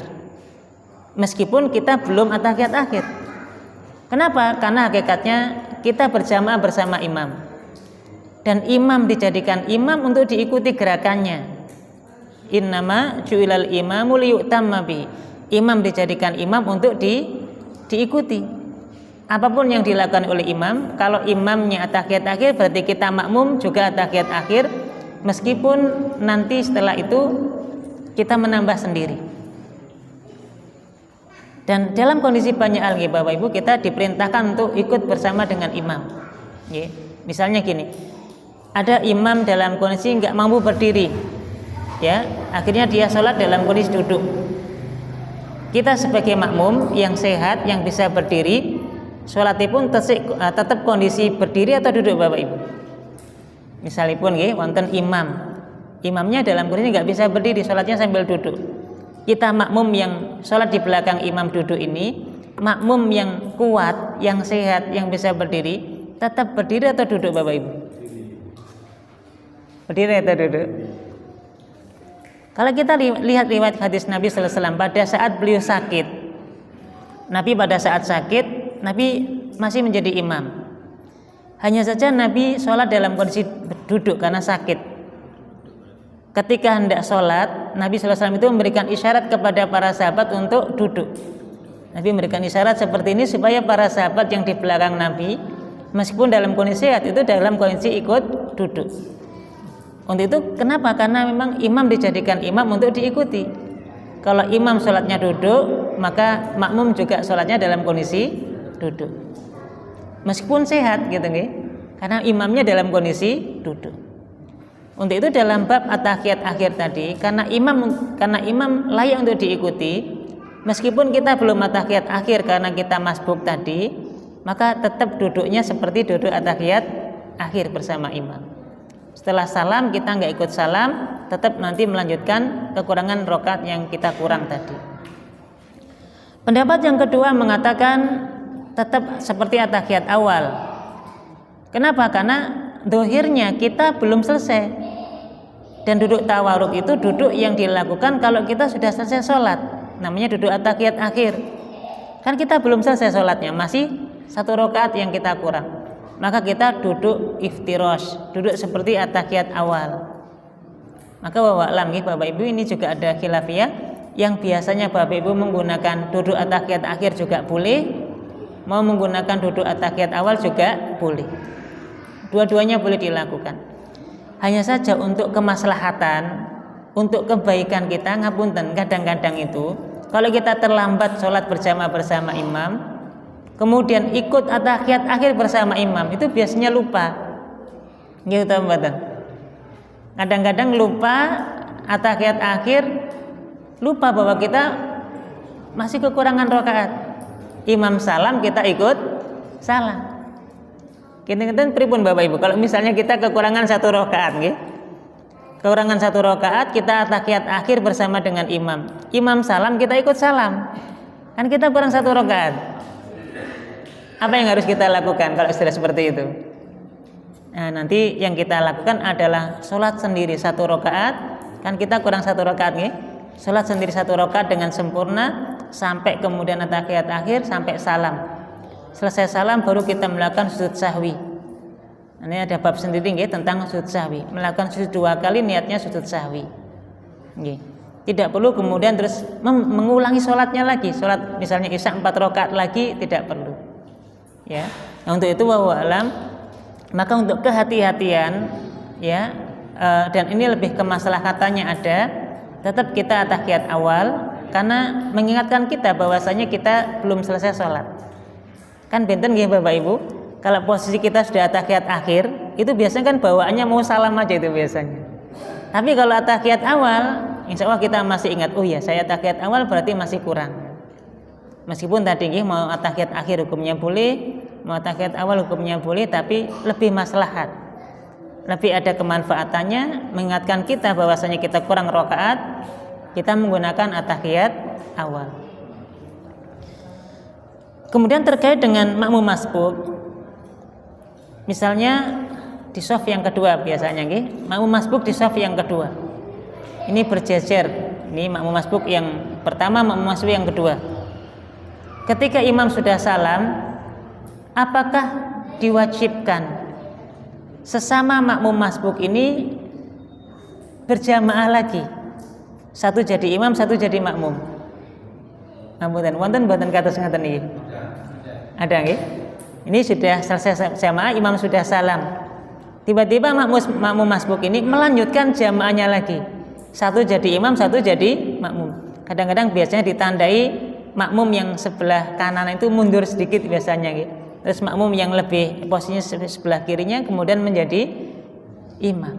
meskipun kita belum at-tahiyat akhir. Kenapa? Karena hakikatnya kita berjamaah bersama imam, dan imam dijadikan imam untuk diikuti gerakannya. Innama ju'ilal imamu liyu'tamma bihi. Imam dijadikan imam untuk diikuti. Apapun yang dilakukan oleh imam, kalau imamnya at-tahiyat akhir berarti kita makmum juga at-tahiyat akhir, meskipun nanti setelah itu kita menambah sendiri. Dan dalam kondisi banyak hal Bapak Ibu, kita diperintahkan untuk ikut bersama dengan imam. Misalnya gini, ada imam dalam kondisi nggak mampu berdiri, ya, akhirnya dia sholat dalam kondisi duduk. Kita sebagai makmum yang sehat, yang bisa berdiri, sholatnya pun tetap kondisi berdiri atau duduk Bapak Ibu. Misalnya pun wonten imamnya dalam kondisi nggak bisa berdiri, sholatnya sambil duduk. Kita makmum yang sholat di belakang imam duduk ini, makmum yang kuat, yang sehat, yang bisa berdiri, tetap berdiri atau duduk Bapak Ibu? Berdiri atau duduk? Kalau kita lihat riwayat hadis Nabi sallallahu alaihi wasallam pada saat beliau sakit, Nabi pada saat sakit, Nabi masih menjadi imam. Hanya saja Nabi sholat dalam kondisi duduk karena sakit. Ketika hendak sholat, Nabi SAW itu memberikan isyarat kepada para sahabat untuk duduk. Nabi memberikan isyarat seperti ini supaya para sahabat yang di belakang Nabi meskipun dalam kondisi sehat itu dalam kondisi ikut duduk. Untuk itu kenapa? Karena memang imam dijadikan imam untuk diikuti. Kalau imam sholatnya duduk, maka makmum juga sholatnya dalam kondisi duduk. Meskipun sehat gitu nggih. Karena imamnya dalam kondisi duduk. Untuk itu dalam bab at-tahiyat akhir tadi, karena imam layak untuk diikuti, meskipun kita belum at-tahiyat akhir karena kita masbuk tadi, maka tetap duduknya seperti duduk at-tahiyat akhir bersama imam. Setelah salam kita nggak ikut salam, tetap nanti melanjutkan kekurangan rakaat yang kita kurang tadi. Pendapat yang kedua mengatakan tetap seperti at-tahiyat awal. Kenapa? Karena dohirnya kita belum selesai, dan duduk tawaruk itu duduk yang dilakukan kalau kita sudah selesai sholat, namanya duduk at-tahiyat akhir. Kan kita belum selesai sholatnya, masih 1 rakaat yang kita kurang, maka kita duduk iftirash, duduk seperti at-tahiyat awal. Maka wa'alam Bapak Ibu, ini juga ada khilafiyah, yang biasanya Bapak Ibu menggunakan duduk at-tahiyat akhir juga boleh, mau menggunakan duduk at-tahiyat awal juga boleh. Dua-duanya boleh dilakukan. Hanya saja untuk kemaslahatan, untuk kebaikan kita, ngapunten, kadang-kadang itu kalau kita terlambat sholat berjamaah bersama imam, kemudian ikut at-tahiyat akhir bersama imam, itu biasanya lupa. Gitu teman-teman. Kadang-kadang lupa at-tahiyat akhir, lupa bahwa kita masih kekurangan rakaat. Imam salam, kita ikut salam. Kita pripun Bapak Ibu, kalau misalnya kita kekurangan 1 rakaat nggih. Kekurangan 1 rakaat, kita at-tahiyat akhir bersama dengan imam. Imam salam, kita ikut salam. Kan kita kurang 1 rakaat. Apa yang harus kita lakukan kalau sudah seperti itu? Nah, nanti yang kita lakukan adalah sholat sendiri 1 rakaat. Kan kita kurang 1 rakaat nggih. Sholat sendiri 1 rakaat dengan sempurna sampai kemudian at-tahiyat akhir sampai salam. Selesai salam baru kita melakukan sujud sahwi. Ini ada bab sendiri nggih tentang sujud sahwi. Melakukan sujud 2 kali niatnya sujud sahwi. Nggih. Tidak perlu kemudian terus mengulangi sholatnya lagi. Sholat misalnya isya 4 rakaat lagi tidak perlu. Ya. Nah, untuk itu wallahu alam, maka untuk kehati-hatian ya, dan ini lebih kemaslahatannya ada, tetap kita at-tahiyat awal karena mengingatkan kita bahwasanya kita belum selesai sholat. Kan benten nggih Bapak Ibu, kalau posisi kita sudah at-tahiyat akhir, itu biasanya kan bawaannya mau salam aja itu biasanya. Tapi kalau at-tahiyat awal, insya Allah kita masih ingat, oh ya saya at-tahiyat awal berarti masih kurang. Meskipun tadi nggih mau at-tahiyat akhir hukumnya boleh, mau at-tahiyat awal hukumnya boleh, tapi lebih maslahat, lebih ada kemanfaatannya mengingatkan kita bahwasanya kita kurang rakaat, kita menggunakan at-tahiyat awal. Kemudian terkait dengan makmum masbuk, misalnya di shaf yang kedua biasanya nggih, makmum masbuk di shaf yang kedua. Ini berjejer. Ini makmum masbuk yang pertama, makmum masbuk yang kedua. Ketika imam sudah salam, apakah diwajibkan sesama makmum masbuk ini berjamaah lagi? Satu jadi imam, satu jadi makmum. Ngapunten, wonten mboten kados ngaten niki? Ada nggih? Ini sudah selesai jamaah, imam sudah salam. Tiba-tiba makmum masbuk ini melanjutkan jamaahnya lagi. Satu jadi imam, satu jadi makmum. Kadang-kadang biasanya ditandai makmum yang sebelah kanan itu mundur sedikit biasanya nggih. Terus makmum yang lebih posisinya sebelah kirinya kemudian menjadi imam.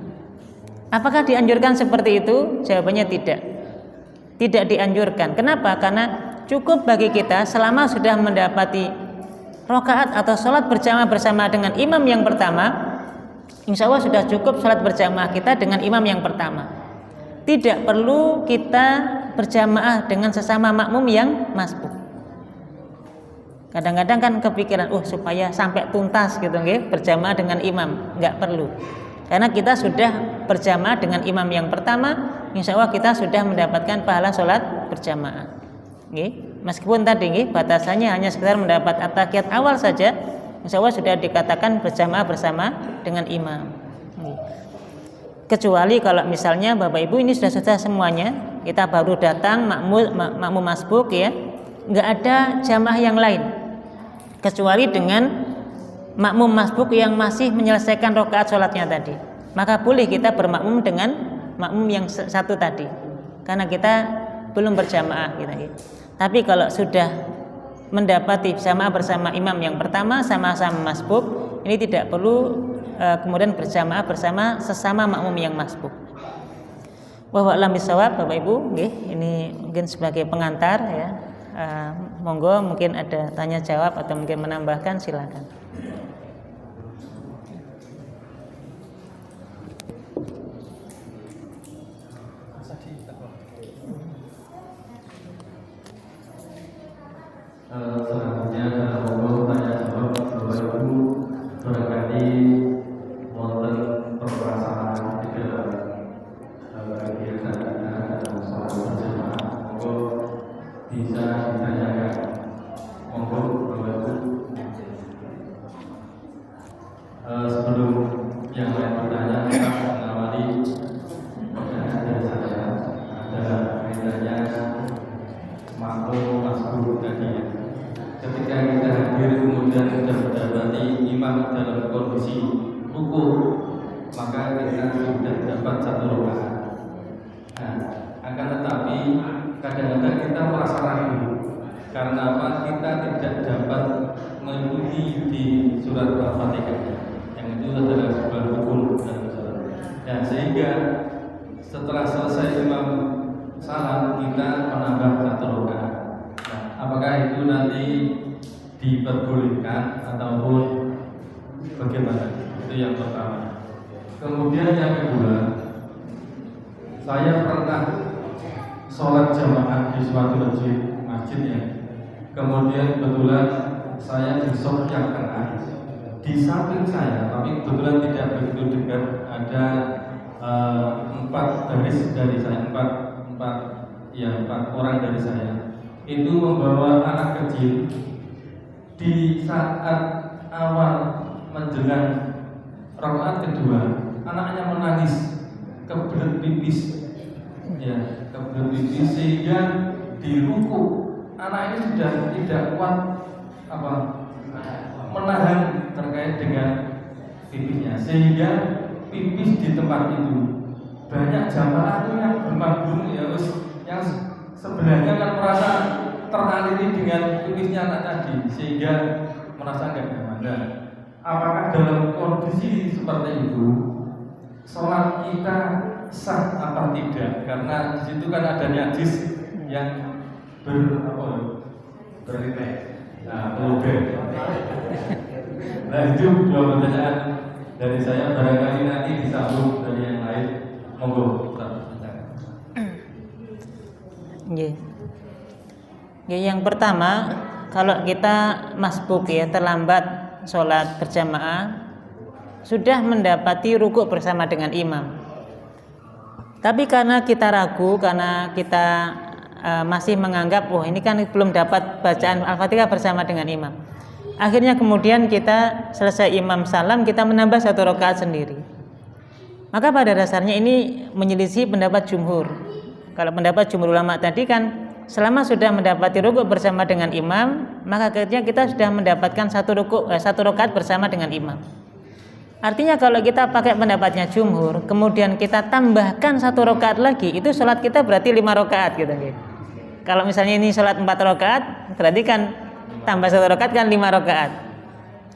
Apakah dianjurkan seperti itu? Jawabannya tidak. Tidak dianjurkan. Kenapa? Karena cukup bagi kita selama sudah mendapati rakaat atau sholat berjamaah bersama dengan imam yang pertama, insya Allah sudah cukup sholat berjamaah kita dengan imam yang pertama. Tidak perlu kita berjamaah dengan sesama makmum yang masbuk. Kadang-kadang kan kepikiran, supaya sampai tuntas gitu nggih, berjamaah dengan imam, nggak perlu. Karena kita sudah berjamaah dengan imam yang pertama, insya Allah kita sudah mendapatkan pahala sholat berjamaah. Nggih. Meskipun tadi nggih batasannya hanya sekedar mendapat at-tahiyat awal saja, insya Allah sudah dikatakan berjamaah bersama dengan imam. Nggih. Kecuali kalau misalnya Bapak Ibu ini sudah selesai semuanya, kita baru datang makmum masbuk ya, nggak ada jamaah yang lain kecuali dengan makmum masbuk yang masih menyelesaikan rakaat sholatnya tadi, maka boleh kita bermakmum dengan makmum yang satu tadi, karena kita belum berjamaah gitu. Tapi kalau sudah mendapati jamaah bersama imam yang pertama sama-sama masbuk, ini tidak perlu kemudian berjamaah bersama sesama makmum yang masbuk. Wallahu a'lam bishawab, Bapak Ibu, ini mungkin sebagai pengantar ya. Monggo mungkin ada tanya jawab atau mungkin menambahkan, silakan. Selanjutnya adalah monggo tanya jawab Bapak Ibu barangkali wonten permasalahan di dalam kegiatan kita dalam sholat berjamaah, monggo bisa ditanyakan. Monggo Bapak Ibu. Sebelum yang lain bertanya, mengawali pertanyaan dari saya adalah kaitannya makmum masbuk tadi ya. Ketika kita hadir kemudian sudah mendapati imam dalam kondisi ruku, maka kita sudah dapat satu rakaat. Nah, akan tetapi kadang-kadang kita merasa ragu karena apa? Kita tidak dapat mengikuti di surat Al-Fatihah, yang itu adalah sebuah rukun dalam salat. Dan sehingga setelah selesai imam salam kita menambah satu rakaat. Nah, apakah itu nanti diperbolehkan ataupun bagaimana? Itu yang pertama. Kemudian yang kedua, saya pernah sholat jamaah di suatu masjid ya. Kemudian kebetulan saya di shop yang tengah, di samping saya, tapi kebetulan tidak begitu dekat, ada 4 baris dari saya, empat orang dari saya itu membawa anak kecil. Di saat awal menjelang rakaat kedua, anaknya menangis, kebelet pipis, ya kebelet pipis, sehingga di ruku anak ini sudah tidak kuat menahan terkait dengan pipisnya, sehingga pipis di tempat itu. Banyak jamaah itu yang bermakmum ya, yang sebenarnya kan merasa teraliri dengan pipisnya anak tadi, sehingga merasa nggak nyaman. Nah, apakah dalam kondisi seperti itu sholat kita sah apa tidak? Karena di situ kan ada hadis yang berlipat. Nah, nah itu dua pertanyaan dari saya, barangkali nanti disambung dari yang lain. Monggo. Yang pertama, kalau kita masbuk ya, terlambat sholat berjamaah, sudah mendapati rukuk bersama dengan imam. Tapi karena kita ragu, karena kita masih menganggap, ini kan belum dapat bacaan Al-Fatihah bersama dengan imam. Akhirnya kemudian kita selesai imam salam, kita menambah satu rakaat sendiri. Maka pada dasarnya ini menyelisih pendapat jumhur. Kalau pendapat jumhur ulama tadi kan, selama sudah mendapati rukuk bersama dengan imam, maka akhirnya kita sudah mendapatkan satu rakaat bersama dengan imam. Artinya kalau kita pakai pendapatnya jumhur, kemudian kita tambahkan satu rakaat lagi, itu sholat kita berarti 5 rakaat gitu. Kalau misalnya ini sholat 4 rakaat, berarti kan tambah satu rakaat kan 5 rakaat.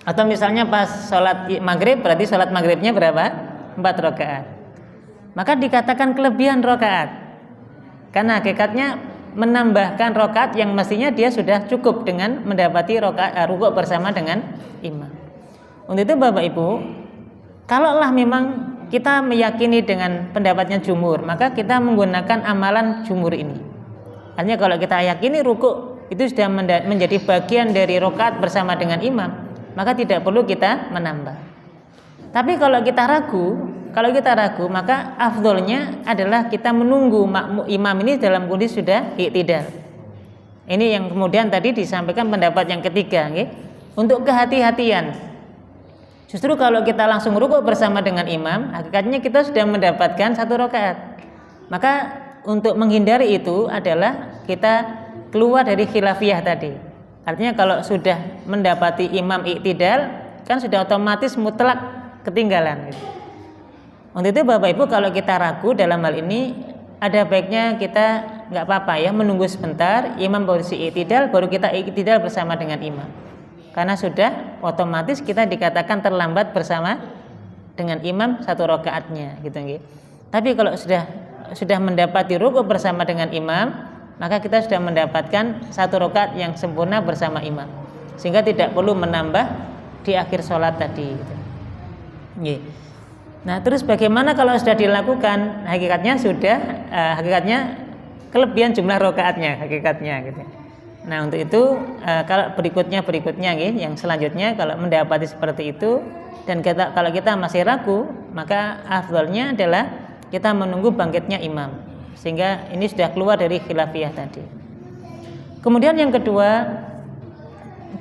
Atau misalnya pas sholat maghrib, berarti sholat maghribnya berapa? 4 rakaat. Maka dikatakan kelebihan rakaat, karena hakikatnya menambahkan rakaat yang mestinya dia sudah cukup dengan mendapati rukuk bersama dengan imam. Untuk itu Bapak Ibu, kalaulah memang kita meyakini dengan pendapatnya jumhur, maka kita menggunakan amalan jumhur ini. Artinya kalau kita yakini rukuk itu sudah menjadi bagian dari rakaat bersama dengan imam, maka tidak perlu kita menambah. Tapi kalau kita ragu, maka afdolnya adalah kita menunggu imam ini dalam kondisi sudah iktidal. Ini yang kemudian tadi disampaikan pendapat yang ketiga, untuk kehati-hatian. Justru kalau kita langsung rukuk bersama dengan imam, hakikatnya kita sudah mendapatkan satu rakaat. Maka untuk menghindari itu adalah kita keluar dari khilafiyah tadi. Artinya kalau sudah mendapati imam iktidal, kan sudah otomatis mutlak ketinggalan gitu. Untuk itu Bapak Ibu, kalau kita ragu dalam hal ini, ada baiknya kita nggak apa-apa ya, menunggu sebentar imam posisi i'tidal, baru kita i'tidal bersama dengan imam, karena sudah otomatis kita dikatakan terlambat bersama dengan imam satu rakaatnya gitu nggih. Tapi kalau sudah mendapati rukuk bersama dengan imam, maka kita sudah mendapatkan satu rakaat yang sempurna bersama imam, sehingga tidak perlu menambah di akhir sholat tadi gitu. Nggih. Nah, terus bagaimana kalau sudah dilakukan? Hakikatnya hakikatnya kelebihan jumlah rakaatnya hakikatnya gitu. Nah, untuk itu kalau berikutnya yang selanjutnya kalau mendapati seperti itu dan kalau kita masih ragu, maka afdalnya adalah kita menunggu bangkitnya imam, sehingga ini sudah keluar dari khilafiyah tadi. Kemudian yang kedua,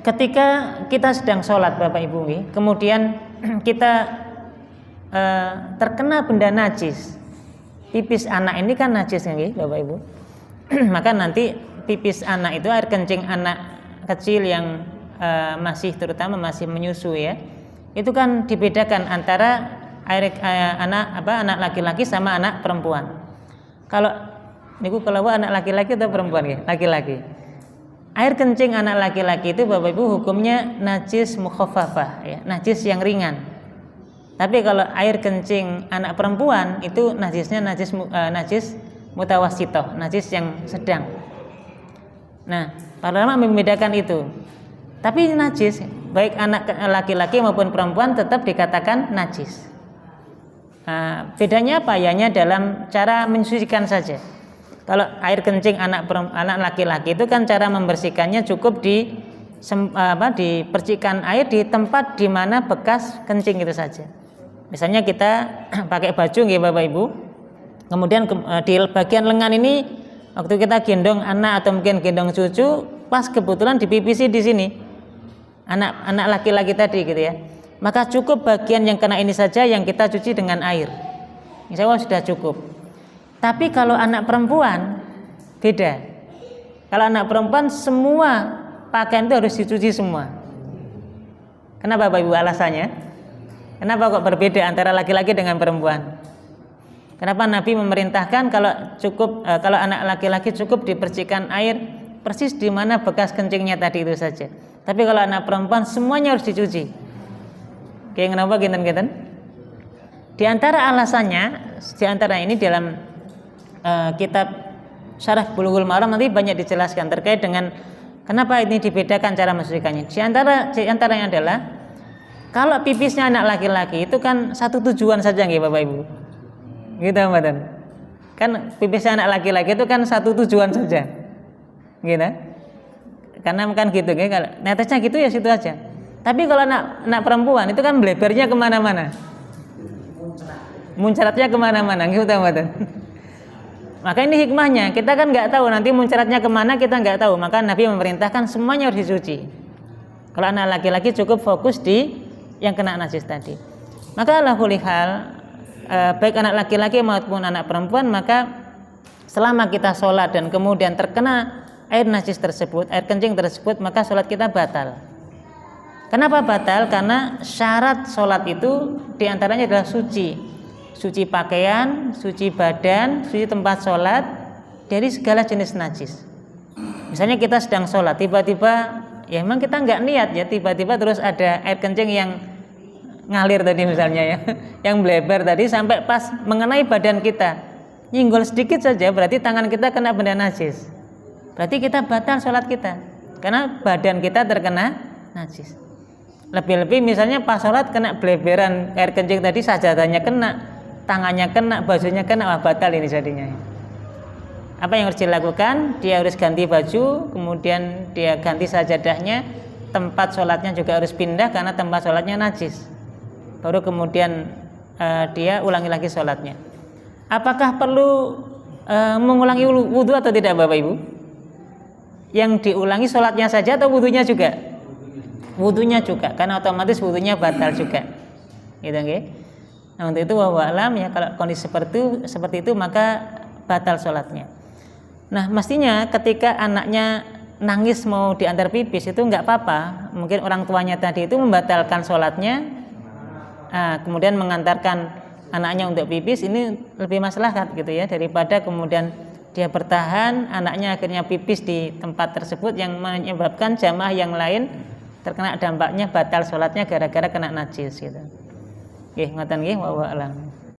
ketika kita sedang sholat Bapak Ibu, kemudian kita terkena benda najis, pipis anak ini kan najis nggih Bapak Ibu. Maka nanti pipis anak itu, air kencing anak kecil yang terutama masih menyusu ya, itu kan dibedakan antara anak laki-laki sama anak perempuan. Kalau anak laki-laki atau perempuan ya? Laki-laki. Air kencing anak laki-laki itu Bapak Ibu hukumnya najis mukhaffafah ya, najis yang ringan. Tapi kalau air kencing anak perempuan itu najisnya najis mutawasitoh, najis yang sedang. Nah, para ulama membedakan itu. Tapi najis baik anak laki-laki maupun perempuan tetap dikatakan najis. Nah, bedanya apa? Hanya dalam cara mensucikan saja. Kalau air kencing anak laki-laki itu kan cara membersihkannya cukup dipercikan air di tempat di mana bekas kencing itu saja. Misalnya kita pakai baju nggih Bapak Ibu, kemudian di bagian lengan ini waktu kita gendong anak atau mungkin gendong cucu, pas kebetulan dipipisi di sini anak laki-laki tadi gitu ya, maka cukup bagian yang kena ini saja yang kita cuci dengan air, insya Allah sudah cukup. Tapi kalau anak perempuan beda. Kalau anak perempuan semua pakaian itu harus dicuci semua. Kenapa Bapak Ibu alasannya? Kenapa kok berbeda antara laki-laki dengan perempuan? Kenapa Nabi memerintahkan kalau anak laki-laki cukup dipercikan air persis di mana bekas kencingnya tadi itu saja. Tapi kalau anak perempuan semuanya harus dicuci. Kayak kenapa gitu? Di antara alasannya, di antara ini dalam kitab Syarah Bulughul Maram nanti banyak dijelaskan terkait dengan kenapa ini dibedakan cara mensucikannya. Di antaranya adalah kalau pipisnya anak laki-laki itu kan satu tujuan saja nggih Bapak Ibu. Gitu Mbak. Kan pipisnya anak laki-laki itu kan satu tujuan saja. Gitu. Karena kan gitu nggih, kalau netesnya gitu ya situ aja. Tapi kalau anak perempuan itu kan blebernya kemana mana. Muncratnya kemana mana gitu Mbak. Maka ini hikmahnya, kita kan nggak tahu nanti muncratnya kemana, kita nggak tahu. Maka Nabi memerintahkan semuanya harus dicuci. Kalau anak laki-laki cukup fokus di yang kena najis tadi. Maka ala kulli hal, baik anak laki-laki maupun anak perempuan, maka selama kita sholat dan kemudian terkena air najis tersebut, air kencing tersebut, maka sholat kita batal. Kenapa batal? Karena syarat sholat itu diantaranya adalah suci pakaian, suci badan, suci tempat sholat dari segala jenis najis. Misalnya kita sedang sholat, tiba-tiba ya memang kita nggak niat ya, tiba-tiba terus ada air kencing yang ngalir tadi misalnya ya, yang bleber tadi sampai pas mengenai badan kita, nyenggol sedikit saja, berarti tangan kita kena benda najis. Berarti kita batal sholat kita, karena badan kita terkena najis. Lebih-lebih misalnya pas sholat kena bleberan air kencing tadi, sajadahnya kena, tangannya kena, bajunya kena, batal ini jadinya. Apa yang harus dilakukan? Dia harus ganti baju, kemudian dia ganti sajadahnya, tempat sholatnya juga harus pindah karena tempat sholatnya najis. Baru kemudian dia ulangi lagi sholatnya. Apakah perlu mengulangi wudhu atau tidak Bapak Ibu? Yang diulangi sholatnya saja atau wudhunya juga? Wudhunya juga, karena otomatis wudhunya batal juga. Gitu nggih. Nah, untuk itu wallahu a'lam ya, kalau kondisi seperti itu maka batal sholatnya. Nah, mestinya ketika anaknya nangis mau diantar pipis itu nggak apa-apa. Mungkin orang tuanya tadi itu membatalkan sholatnya, kemudian mengantarkan anaknya untuk pipis, ini lebih maslahat gitu ya, daripada kemudian dia bertahan anaknya akhirnya pipis di tempat tersebut yang menyebabkan jamaah yang lain terkena dampaknya, batal sholatnya gara-gara kena najis gitu. Nggih, ngoten nggih, wallahu a'lam.